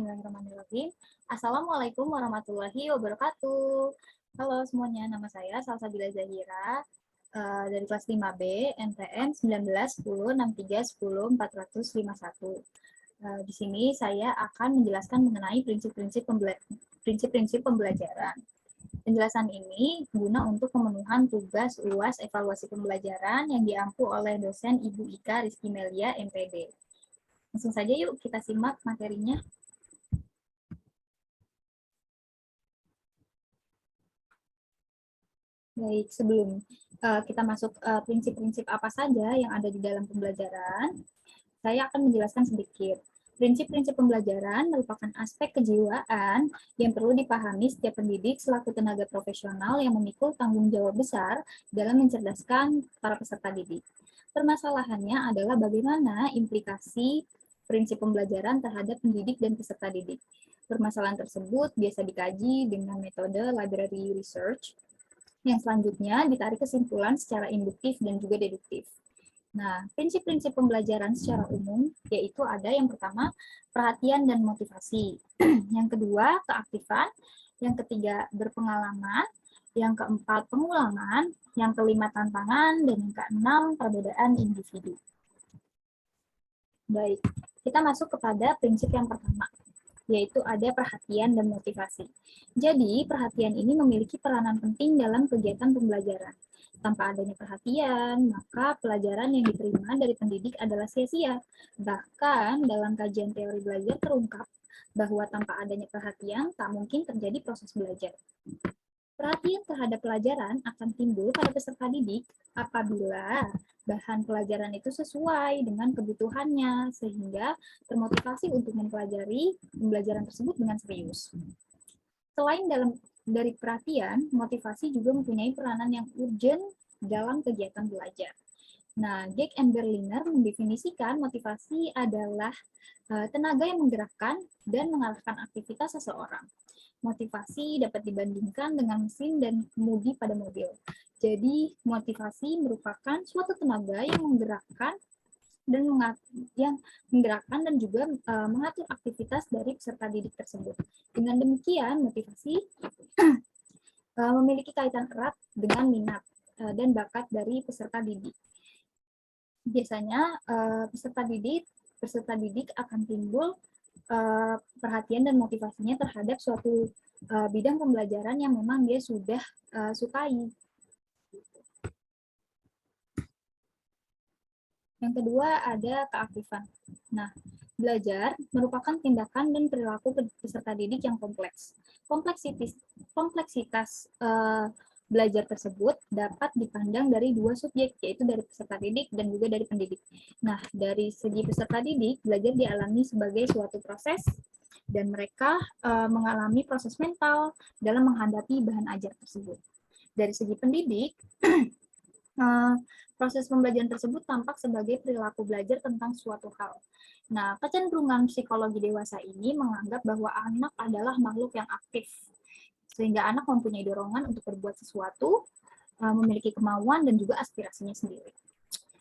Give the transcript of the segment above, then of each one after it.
Bismillahirrahmanirrahim. Assalamualaikum warahmatullahi wabarakatuh. Halo semuanya, nama saya Salsabila Zahira dari kelas 5B, NPM 1910631041. Di sini saya akan menjelaskan mengenai prinsip-prinsip pembelajaran. Penjelasan ini guna untuk pemenuhan tugas UAS evaluasi pembelajaran yang diampu oleh dosen Ibu Ika Rizky Melia, MPD. Langsung saja yuk kita simak materinya. Baik, sebelum kita masuk prinsip-prinsip apa saja yang ada di dalam pembelajaran, saya akan menjelaskan sedikit. Prinsip-prinsip pembelajaran merupakan aspek kejiwaan yang perlu dipahami setiap pendidik selaku tenaga profesional yang memikul tanggung jawab besar dalam mencerdaskan para peserta didik. Permasalahannya adalah bagaimana implikasi prinsip pembelajaran terhadap pendidik dan peserta didik. Permasalahan tersebut biasa dikaji dengan metode library research, yang selanjutnya ditarik kesimpulan secara induktif dan juga deduktif. Nah, prinsip-prinsip pembelajaran secara umum yaitu ada yang pertama perhatian dan motivasi, yang kedua keaktifan, yang ketiga berpengalaman, yang keempat pengulangan, yang kelima tantangan, dan yang keenam perbedaan individu. Baik, kita masuk kepada prinsip yang pertama, yaitu ada perhatian dan motivasi. Jadi, perhatian ini memiliki peranan penting dalam kegiatan pembelajaran. Tanpa adanya perhatian, maka pelajaran yang diterima dari pendidik adalah sia-sia. Bahkan, dalam kajian teori belajar terungkap bahwa tanpa adanya perhatian, tak mungkin terjadi proses belajar. Perhatian terhadap pelajaran akan timbul pada peserta didik apabila bahan pelajaran itu sesuai dengan kebutuhannya, sehingga termotivasi untuk mempelajari pembelajaran tersebut dengan serius. Selain dari perhatian, motivasi juga mempunyai peranan yang urgent dalam kegiatan belajar. Nah, Geek and Berliner mendefinisikan motivasi adalah tenaga yang menggerakkan dan mengarahkan aktivitas seseorang. Motivasi dapat dibandingkan dengan mesin dan kemudi pada mobil. Jadi, motivasi merupakan suatu tenaga yang menggerakkan dan juga mengatur aktivitas dari peserta didik tersebut. Dengan demikian, motivasi memiliki kaitan erat dengan minat dan bakat dari peserta didik. Biasanya peserta didik akan timbul perhatian dan motivasinya terhadap suatu bidang pembelajaran yang memang dia sudah sukai. Yang kedua ada keaktifan. Nah, belajar merupakan tindakan dan perilaku peserta didik yang kompleks. Kompleksitas belajar tersebut dapat dipandang dari dua subjek, yaitu dari peserta didik dan juga dari pendidik. Nah, dari segi peserta didik, belajar dialami sebagai suatu proses dan mereka mengalami proses mental dalam menghadapi bahan ajar tersebut. Dari segi pendidik, proses pembelajaran tersebut tampak sebagai perilaku belajar tentang suatu hal. Nah, kecenderungan psikologi dewasa ini menganggap bahwa anak adalah makhluk yang aktif, sehingga anak mempunyai dorongan untuk berbuat sesuatu, memiliki kemauan dan juga aspirasinya sendiri.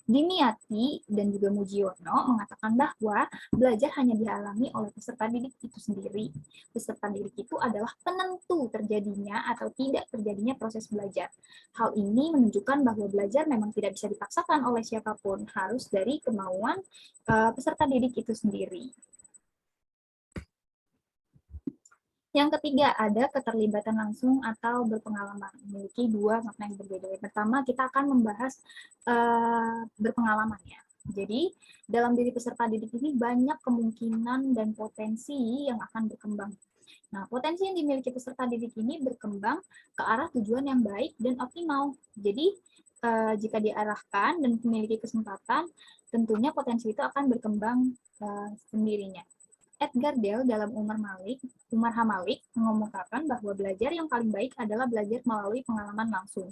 Dimyati dan juga Mujiono mengatakan bahwa belajar hanya dialami oleh peserta didik itu sendiri. Peserta didik itu adalah penentu terjadinya atau tidak terjadinya proses belajar. Hal ini menunjukkan bahwa belajar memang tidak bisa dipaksakan oleh siapapun, harus dari kemauan peserta didik itu sendiri. Yang ketiga, ada keterlibatan langsung atau berpengalaman. Memiliki dua makna yang berbeda. Yang pertama, kita akan membahas berpengalaman ya. Jadi, dalam diri peserta didik ini banyak kemungkinan dan potensi yang akan berkembang. Nah, potensi yang dimiliki peserta didik ini berkembang ke arah tujuan yang baik dan optimal. Jadi, jika diarahkan dan memiliki kesempatan, tentunya potensi itu akan berkembang sendirinya. Edgar Dale dalam Umar Hamalik mengumumkan bahwa belajar yang paling baik adalah belajar melalui pengalaman langsung.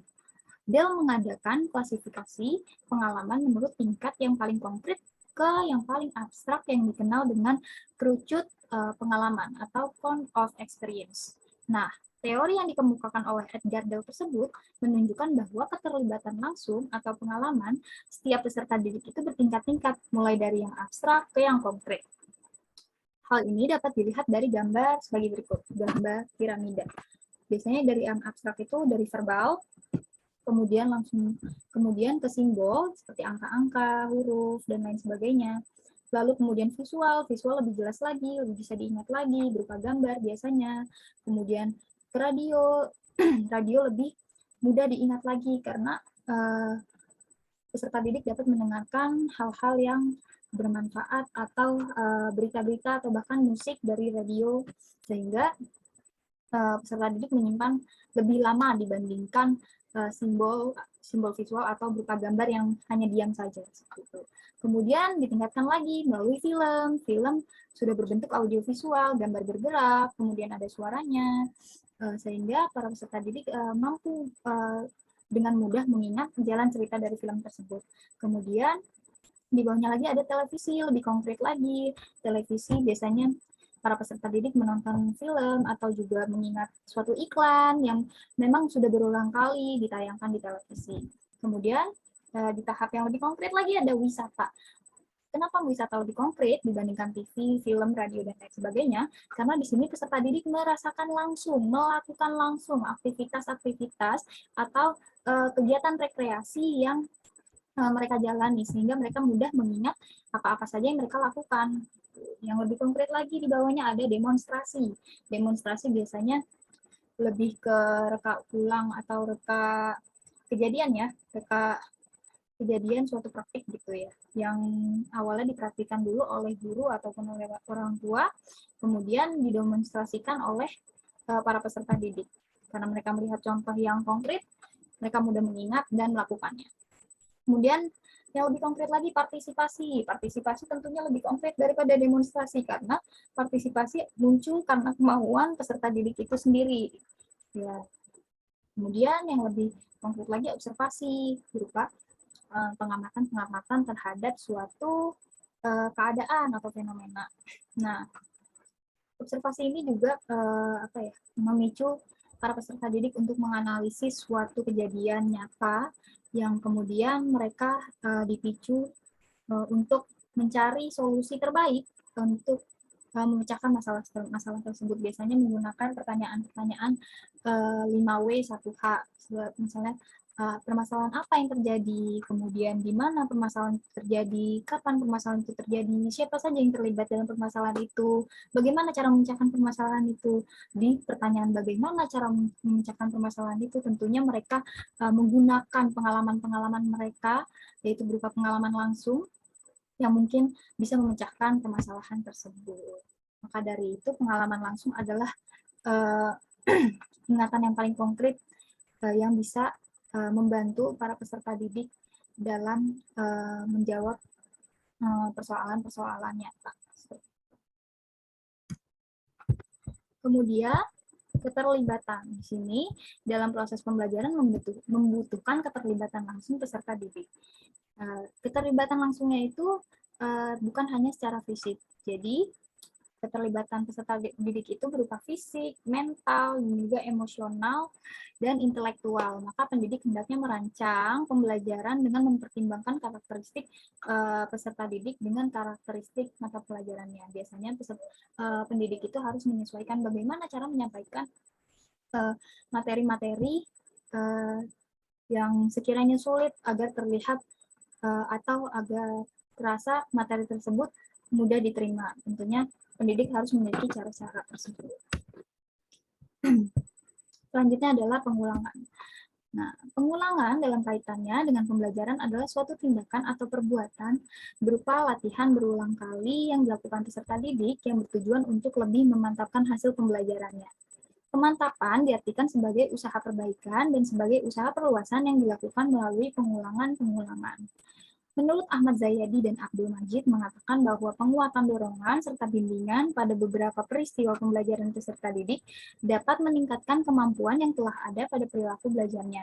Dale mengadakan klasifikasi pengalaman menurut tingkat yang paling konkret ke yang paling abstrak yang dikenal dengan kerucut pengalaman atau count of experience. Nah, teori yang dikemukakan oleh Edgar Dale tersebut menunjukkan bahwa keterlibatan langsung atau pengalaman setiap peserta didik itu bertingkat-tingkat, mulai dari yang abstrak ke yang konkret. Hal ini dapat dilihat dari gambar sebagai berikut, gambar piramida. Biasanya dari yang abstrak itu dari verbal, kemudian ke simbol seperti angka-angka, huruf, dan lain sebagainya. Lalu kemudian visual lebih jelas lagi, lebih bisa diingat lagi, berupa gambar biasanya. Kemudian ke radio, radio lebih mudah diingat lagi karena peserta didik dapat mendengarkan hal-hal yang bermanfaat atau berita-berita atau bahkan musik dari radio, sehingga peserta didik menyimpan lebih lama dibandingkan simbol visual atau berupa gambar yang hanya diam saja. Kemudian ditingkatkan lagi melalui film. Film sudah berbentuk audiovisual, gambar bergerak, kemudian ada suaranya, sehingga para peserta didik mampu dengan mudah mengingat jalan cerita dari film tersebut. Kemudian di bawahnya lagi ada televisi, lebih konkret lagi. Televisi biasanya para peserta didik menonton film atau juga mengingat suatu iklan yang memang sudah berulang kali ditayangkan di televisi. Kemudian di tahap yang lebih konkret lagi ada wisata. Kenapa wisata lebih konkret dibandingkan TV, film, radio, dan lain sebagainya? Karena di sini peserta didik merasakan langsung, melakukan langsung aktivitas-aktivitas atau kegiatan rekreasi yang mereka jalani, sehingga mereka mudah mengingat apa-apa saja yang mereka lakukan. Yang lebih konkret lagi di bawahnya ada demonstrasi. Demonstrasi biasanya lebih ke reka ulang atau reka kejadian ya, reka kejadian suatu praktik gitu ya, yang awalnya diperhatikan dulu oleh guru ataupun oleh orang tua, kemudian didemonstrasikan oleh para peserta didik. Karena mereka melihat contoh yang konkret, mereka mudah mengingat dan melakukannya. Kemudian yang lebih konkret lagi partisipasi. Partisipasi tentunya lebih konkret daripada demonstrasi karena partisipasi muncul karena kemauan peserta didik itu sendiri. Ya. Kemudian yang lebih konkret lagi observasi berupa pengamatan terhadap suatu keadaan atau fenomena. Nah, observasi ini juga memicu para peserta didik untuk menganalisis suatu kejadian nyata yang kemudian mereka dipicu untuk mencari solusi terbaik untuk memecahkan masalah tersebut. Biasanya menggunakan pertanyaan-pertanyaan 5W 1H, misalnya permasalahan apa yang terjadi, kemudian di mana permasalahan itu terjadi, kapan permasalahan itu terjadi, siapa saja yang terlibat dalam permasalahan itu, bagaimana cara memecahkan permasalahan itu. Di pertanyaan bagaimana cara memecahkan permasalahan itu, tentunya mereka menggunakan pengalaman-pengalaman mereka, yaitu berupa pengalaman langsung, yang mungkin bisa memecahkan permasalahan tersebut. Maka dari itu, pengalaman langsung adalah ingatan yang paling konkret yang bisa membantu para peserta didik dalam menjawab persoalan-persoalan nyata. Kemudian keterlibatan di sini dalam proses pembelajaran membutuhkan keterlibatan langsung peserta didik. Keterlibatan langsungnya itu bukan hanya secara fisik. Jadi keterlibatan peserta didik itu berupa fisik, mental, juga emosional, dan intelektual. Maka pendidik hendaknya merancang pembelajaran dengan mempertimbangkan karakteristik peserta didik dengan karakteristik mata pelajarannya. Biasanya pendidik itu harus menyesuaikan bagaimana cara menyampaikan materi-materi yang sekiranya sulit agar terlihat atau agar terasa materi tersebut mudah diterima. Tentunya pendidik harus memiliki cara-cara tersebut. Selanjutnya adalah pengulangan. Nah, pengulangan dalam kaitannya dengan pembelajaran adalah suatu tindakan atau perbuatan berupa latihan berulang kali yang dilakukan peserta didik yang bertujuan untuk lebih memantapkan hasil pembelajarannya. Pemantapan diartikan sebagai usaha perbaikan dan sebagai usaha perluasan yang dilakukan melalui pengulangan-pengulangan. Menurut Ahmad Zayadi dan Abdul Majid mengatakan bahwa penguatan dorongan serta bimbingan pada beberapa peristiwa pembelajaran peserta didik dapat meningkatkan kemampuan yang telah ada pada perilaku belajarnya.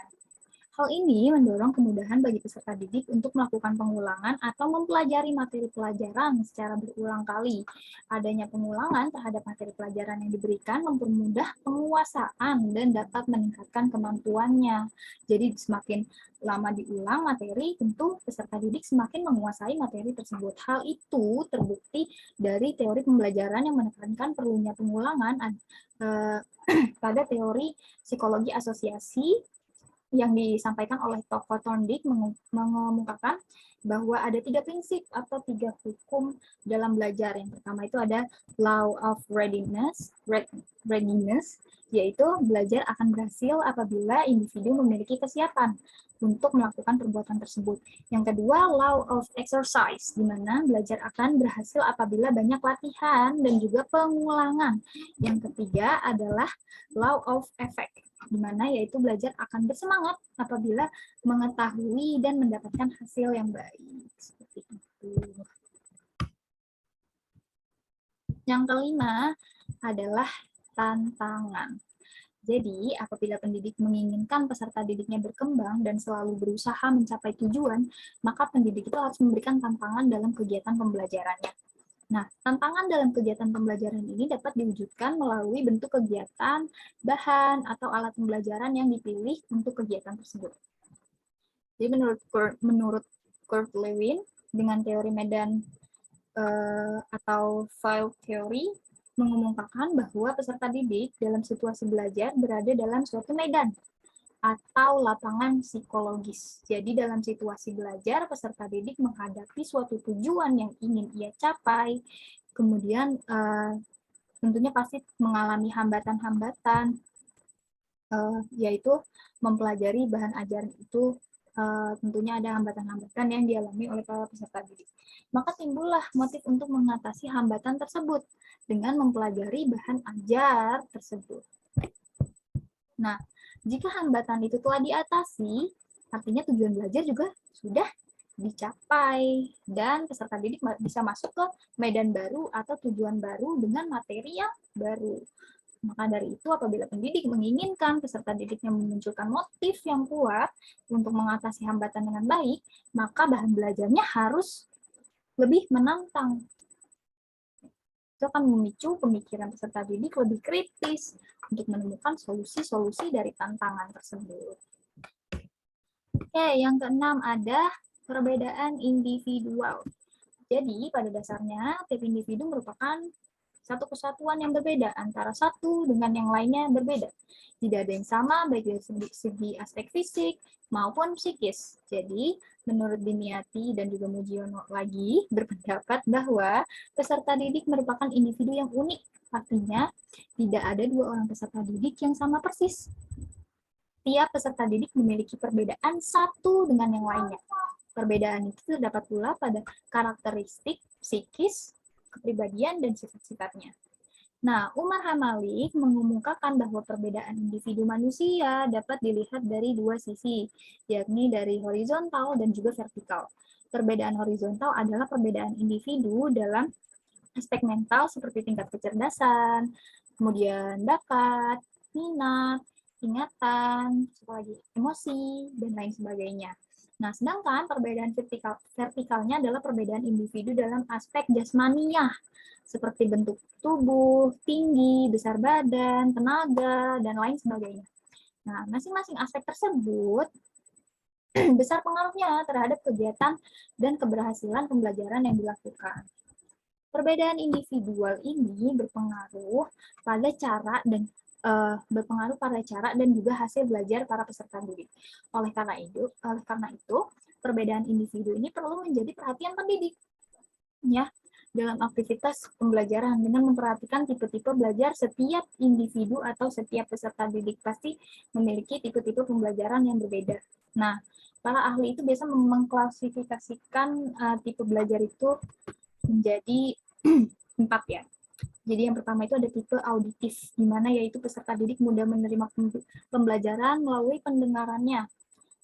Hal ini mendorong kemudahan bagi peserta didik untuk melakukan pengulangan atau mempelajari materi pelajaran secara berulang kali. Adanya pengulangan terhadap materi pelajaran yang diberikan mempermudah penguasaan dan dapat meningkatkan kemampuannya. Jadi semakin lama diulang materi, tentu peserta didik semakin menguasai materi tersebut. Hal itu terbukti dari teori pembelajaran yang menekankan perlunya pengulangan pada teori psikologi asosiasi yang disampaikan oleh tokoh Thorndike mengemukakan bahwa ada 3 prinsip atau 3 hukum dalam belajar. Yang pertama itu ada law of readiness, yaitu belajar akan berhasil apabila individu memiliki kesiapan untuk melakukan perbuatan tersebut. Yang kedua, law of exercise, di mana belajar akan berhasil apabila banyak latihan dan juga pengulangan. Yang ketiga adalah law of effect, di mana yaitu belajar akan bersemangat apabila mengetahui dan mendapatkan hasil yang baik. Seperti itu. Yang kelima adalah tantangan. Jadi, apabila pendidik menginginkan peserta didiknya berkembang dan selalu berusaha mencapai tujuan, maka pendidik itu harus memberikan tantangan dalam kegiatan pembelajarannya. Nah, tantangan dalam kegiatan pembelajaran ini dapat diwujudkan melalui bentuk kegiatan, bahan, atau alat pembelajaran yang dipilih untuk kegiatan tersebut. Jadi menurut Kurt Lewin, dengan teori medan atau file theory, mengemukakan bahwa peserta didik dalam situasi belajar berada dalam suatu medan atau lapangan psikologis. Jadi dalam situasi belajar, peserta didik menghadapi suatu tujuan yang ingin ia capai, kemudian tentunya pasti mengalami hambatan-hambatan, yaitu mempelajari bahan ajaran itu tentunya ada hambatan-hambatan yang dialami oleh para peserta didik. Maka timbullah motif untuk mengatasi hambatan tersebut dengan mempelajari bahan ajar tersebut. Nah, jika hambatan itu telah diatasi, artinya tujuan belajar juga sudah dicapai dan peserta didik bisa masuk ke medan baru atau tujuan baru dengan materi yang baru. Maka dari itu, apabila pendidik menginginkan peserta didiknya memunculkan motif yang kuat untuk mengatasi hambatan dengan baik, maka bahan belajarnya harus lebih menantang. Itu akan memicu pemikiran peserta didik lebih kritis untuk menemukan solusi-solusi dari tantangan tersebut. Oke, yang keenam ada perbedaan individual. Jadi, pada dasarnya, tiap individu merupakan satu kesatuan yang berbeda, antara satu dengan yang lainnya berbeda. Tidak ada yang sama, baik dari segi aspek fisik maupun psikis. Jadi, menurut Dimiati dan juga Mujiono lagi berpendapat bahwa peserta didik merupakan individu yang unik. Artinya, tidak ada dua orang peserta didik yang sama persis. Tiap peserta didik memiliki perbedaan satu dengan yang lainnya. Perbedaan itu terdapat pula pada karakteristik psikis, kepribadian, dan sifat-sifatnya. Nah, Umar Hamalik mengemukakan bahwa perbedaan individu manusia dapat dilihat dari dua sisi, yakni dari horizontal dan juga vertikal. Perbedaan horizontal adalah perbedaan individu dalam aspek mental seperti tingkat kecerdasan, kemudian bakat, minat, ingatan, emosi, dan lain sebagainya. Nah, sedangkan perbedaan vertikalnya adalah perbedaan individu dalam aspek jasmaniah, seperti bentuk tubuh, tinggi, besar badan, tenaga, dan lain sebagainya. Nah, masing-masing aspek tersebut besar pengaruhnya terhadap kegiatan dan keberhasilan pembelajaran yang dilakukan. Perbedaan individual ini berpengaruh pada cara dan juga hasil belajar para peserta didik. Oleh karena itu, perbedaan individu ini perlu menjadi perhatian pendidik, ya, dalam aktivitas pembelajaran dengan memperhatikan tipe-tipe belajar setiap individu atau setiap peserta didik pasti memiliki tipe-tipe pembelajaran yang berbeda. Nah, para ahli itu biasa mengklasifikasikan tipe belajar itu menjadi 4 ya. Jadi yang pertama itu ada tipe auditif, di mana yaitu peserta didik mudah menerima pembelajaran melalui pendengarannya.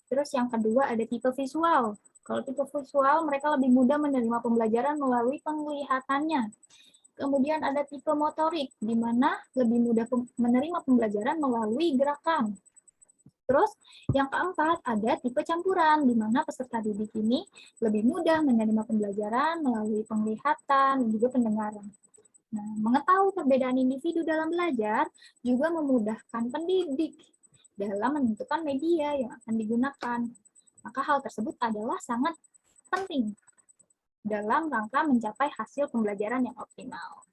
Terus yang kedua ada tipe visual. Kalau tipe visual, mereka lebih mudah menerima pembelajaran melalui penglihatannya. Kemudian ada tipe motorik, di mana lebih mudah menerima pembelajaran melalui gerakan. Terus yang keempat, ada tipe campuran, di mana peserta didik ini lebih mudah menerima pembelajaran melalui penglihatan dan juga pendengaran. Nah, mengetahui perbedaan individu dalam belajar juga memudahkan pendidik dalam menentukan media yang akan digunakan. Maka hal tersebut adalah sangat penting dalam rangka mencapai hasil pembelajaran yang optimal.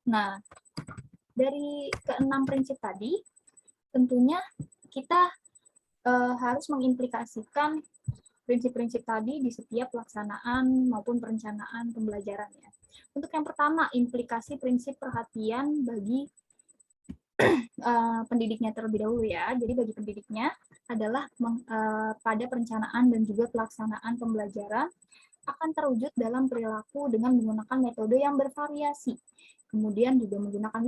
Nah, dari keenam prinsip tadi, tentunya kita harus mengimplikasikan prinsip-prinsip tadi di setiap pelaksanaan maupun perencanaan pembelajarannya. Untuk yang pertama, implikasi prinsip perhatian bagi pendidiknya terlebih dahulu ya. Jadi bagi pendidiknya adalah pada perencanaan dan juga pelaksanaan pembelajaran akan terwujud dalam perilaku dengan menggunakan metode yang bervariasi. Kemudian juga menggunakan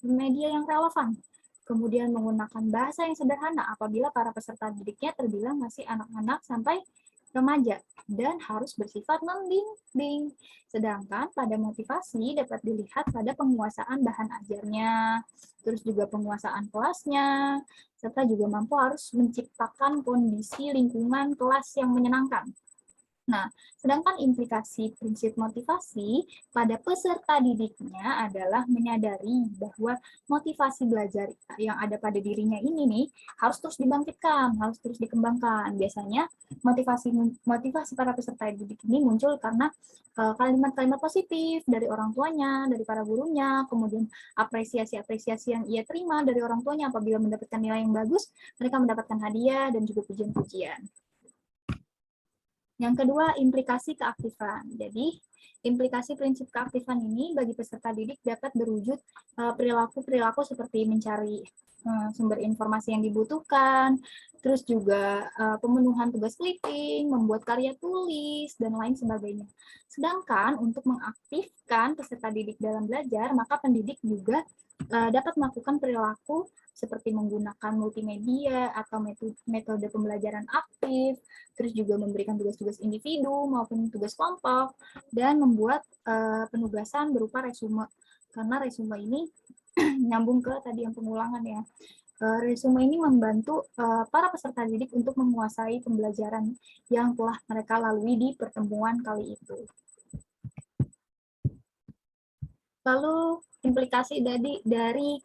media yang relevan. Kemudian menggunakan bahasa yang sederhana apabila para peserta didiknya terbilang masih anak-anak sampai remaja dan harus bersifat membimbing. Sedangkan pada motivasi dapat dilihat pada penguasaan bahan ajarnya, terus juga penguasaan kelasnya, serta juga mampu harus menciptakan kondisi lingkungan kelas yang menyenangkan. Nah, sedangkan implikasi prinsip motivasi pada peserta didiknya adalah menyadari bahwa motivasi belajar yang ada pada dirinya ini nih harus terus dibangkitkan, harus terus dikembangkan. Biasanya motivasi para peserta didik ini muncul karena kalimat-kalimat positif dari orang tuanya, dari para gurunya, kemudian apresiasi-apresiasi yang ia terima dari orang tuanya apabila mendapatkan nilai yang bagus, mereka mendapatkan hadiah dan juga pujian-pujian. Yang kedua, implikasi keaktifan. Jadi, implikasi prinsip keaktifan ini bagi peserta didik dapat berwujud perilaku-perilaku seperti mencari sumber informasi yang dibutuhkan, terus juga pemenuhan tugas clipping, membuat karya tulis, dan lain sebagainya. Sedangkan untuk mengaktifkan peserta didik dalam belajar, maka pendidik juga dapat melakukan perilaku seperti menggunakan multimedia atau metode pembelajaran aktif, terus juga memberikan tugas-tugas individu maupun tugas kelompok, dan membuat penugasan berupa resume. Karena resume ini nyambung ke tadi yang pengulangan ya. Resume ini membantu para peserta didik untuk menguasai pembelajaran yang telah mereka lalui di pertemuan kali itu. Lalu implikasi dari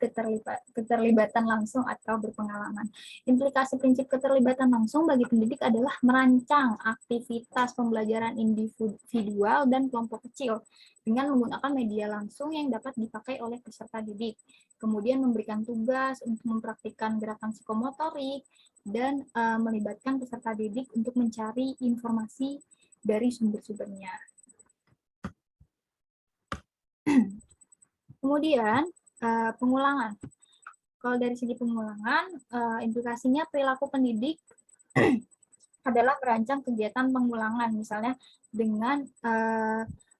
keterlibatan langsung atau berpengalaman. Implikasi prinsip keterlibatan langsung bagi pendidik adalah merancang aktivitas pembelajaran individual dan kelompok kecil dengan menggunakan media langsung yang dapat dipakai oleh peserta didik. Kemudian memberikan tugas untuk mempraktikkan gerakan psikomotorik dan melibatkan peserta didik untuk mencari informasi dari sumber-sumbernya. Kemudian pengulangan. Kalau dari segi pengulangan, implikasinya perilaku pendidik adalah merancang kegiatan pengulangan, misalnya dengan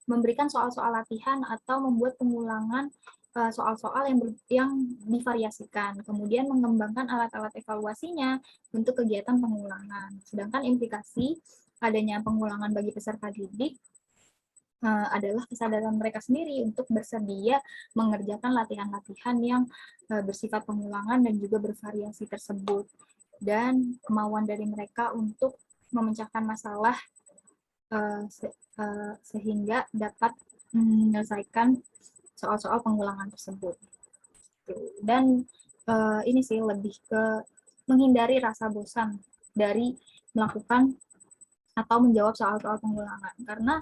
memberikan soal-soal latihan atau membuat pengulangan soal-soal yang divariasikan, kemudian mengembangkan alat-alat evaluasinya untuk kegiatan pengulangan. Sedangkan implikasi adanya pengulangan bagi peserta didik adalah kesadaran mereka sendiri untuk bersedia mengerjakan latihan-latihan yang bersifat pengulangan dan juga bervariasi tersebut, dan kemauan dari mereka untuk memecahkan masalah sehingga dapat menyelesaikan soal-soal pengulangan tersebut. Dan ini sih lebih ke menghindari rasa bosan dari melakukan atau menjawab soal-soal pengulangan, karena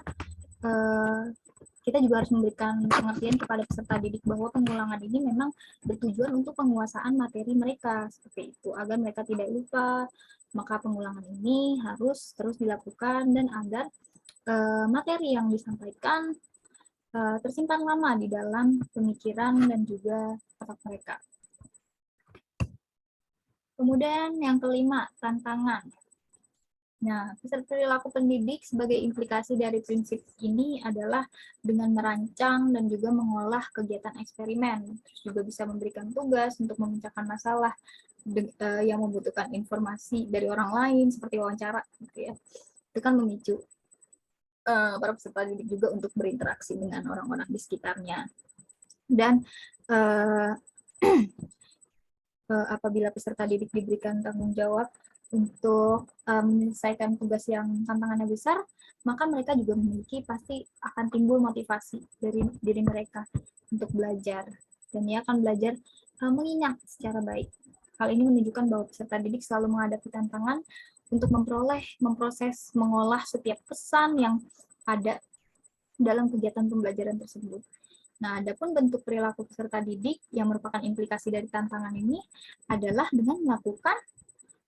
kita juga harus memberikan pengertian kepada peserta didik bahwa pengulangan ini memang bertujuan untuk penguasaan materi mereka, seperti itu, agar mereka tidak lupa. Maka pengulangan ini harus terus dilakukan dan agar materi yang disampaikan tersimpan lama di dalam pemikiran dan juga otak mereka. Kemudian yang kelima, tantangan. Nah, perilaku pendidik sebagai implikasi dari prinsip ini adalah dengan merancang dan juga mengolah kegiatan eksperimen. Terus juga bisa memberikan tugas untuk memecahkan masalah yang membutuhkan informasi dari orang lain, seperti wawancara. Gitu ya. Itu kan memicu para peserta didik juga untuk berinteraksi dengan orang-orang di sekitarnya. Dan apabila peserta didik diberikan tanggung jawab untuk menyelesaikan tugas yang tantangannya besar, maka mereka juga memiliki pasti akan timbul motivasi dari diri mereka untuk belajar. Dan ia akan belajar mengingat secara baik. Hal ini menunjukkan bahwa peserta didik selalu menghadapi tantangan untuk memproses, mengolah setiap pesan yang ada dalam kegiatan pembelajaran tersebut. Nah, adapun bentuk perilaku peserta didik yang merupakan implikasi dari tantangan ini adalah dengan melakukan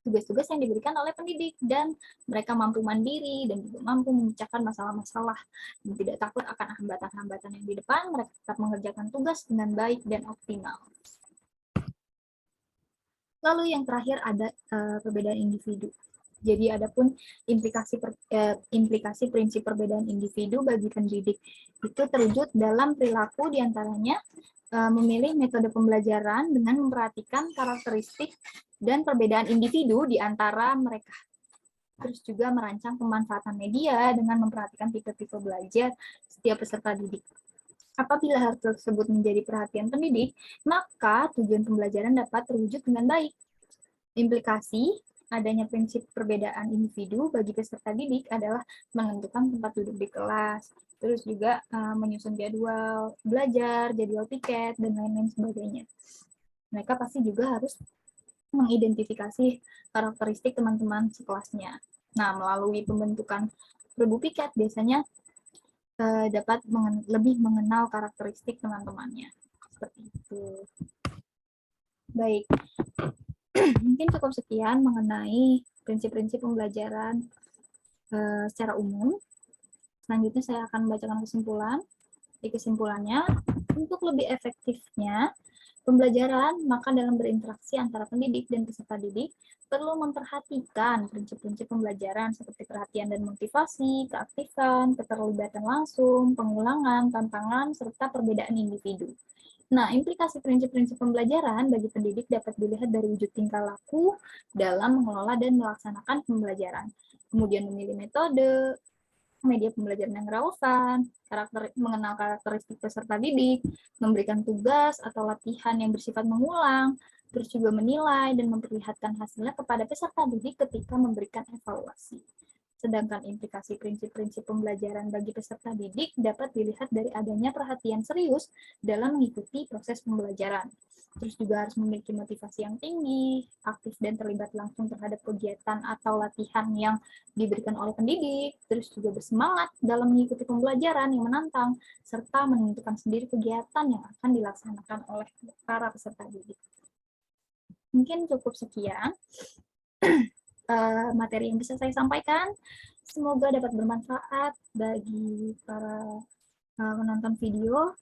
tugas-tugas yang diberikan oleh pendidik dan mereka mampu mandiri dan juga mampu memecahkan masalah-masalah dan tidak takut akan hambatan-hambatan yang di depan, mereka tetap mengerjakan tugas dengan baik dan optimal. Lalu yang terakhir ada perbedaan individu. Jadi adapun implikasi prinsip perbedaan individu bagi pendidik itu terwujud dalam perilaku diantaranya memilih metode pembelajaran dengan memperhatikan karakteristik dan perbedaan individu di antara mereka. Terus juga merancang pemanfaatan media dengan memperhatikan tipe-tipe belajar setiap peserta didik. Apabila hal tersebut menjadi perhatian pendidik, maka tujuan pembelajaran dapat terwujud dengan baik. Implikasi adanya prinsip perbedaan individu bagi peserta didik adalah menentukan tempat duduk di kelas, terus juga menyusun jadwal belajar, jadwal piket, dan lain-lain sebagainya. Mereka pasti juga harus mengidentifikasi karakteristik teman-teman sekelasnya. Nah, melalui pembentukan perbu piket biasanya dapat lebih mengenal karakteristik teman-temannya. Seperti itu. Baik, mungkin cukup sekian mengenai prinsip-prinsip pembelajaran secara umum. Selanjutnya saya akan membacakan kesimpulan. Di kesimpulannya, untuk lebih efektifnya pembelajaran, maka dalam berinteraksi antara pendidik dan peserta didik, perlu memperhatikan prinsip-prinsip pembelajaran seperti perhatian dan motivasi, keaktifan, keterlibatan langsung, pengulangan, tantangan, serta perbedaan individu. Nah, implikasi prinsip-prinsip pembelajaran bagi pendidik dapat dilihat dari wujud tingkah laku dalam mengelola dan melaksanakan pembelajaran. Kemudian memilih metode, media pembelajaran yang relevan, mengenal karakteristik peserta didik, memberikan tugas atau latihan yang bersifat mengulang, terus juga menilai dan memperlihatkan hasilnya kepada peserta didik ketika memberikan evaluasi. Sedangkan implikasi prinsip-prinsip pembelajaran bagi peserta didik dapat dilihat dari adanya perhatian serius dalam mengikuti proses pembelajaran. Terus juga harus memiliki motivasi yang tinggi, aktif dan terlibat langsung terhadap kegiatan atau latihan yang diberikan oleh pendidik, terus juga bersemangat dalam mengikuti pembelajaran yang menantang, serta menentukan sendiri kegiatan yang akan dilaksanakan oleh para peserta didik. Mungkin cukup sekian materi yang bisa saya sampaikan. Semoga dapat bermanfaat bagi para penonton video.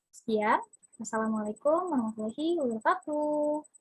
Sekian. Wassalamualaikum warahmatullahi wabarakatuh.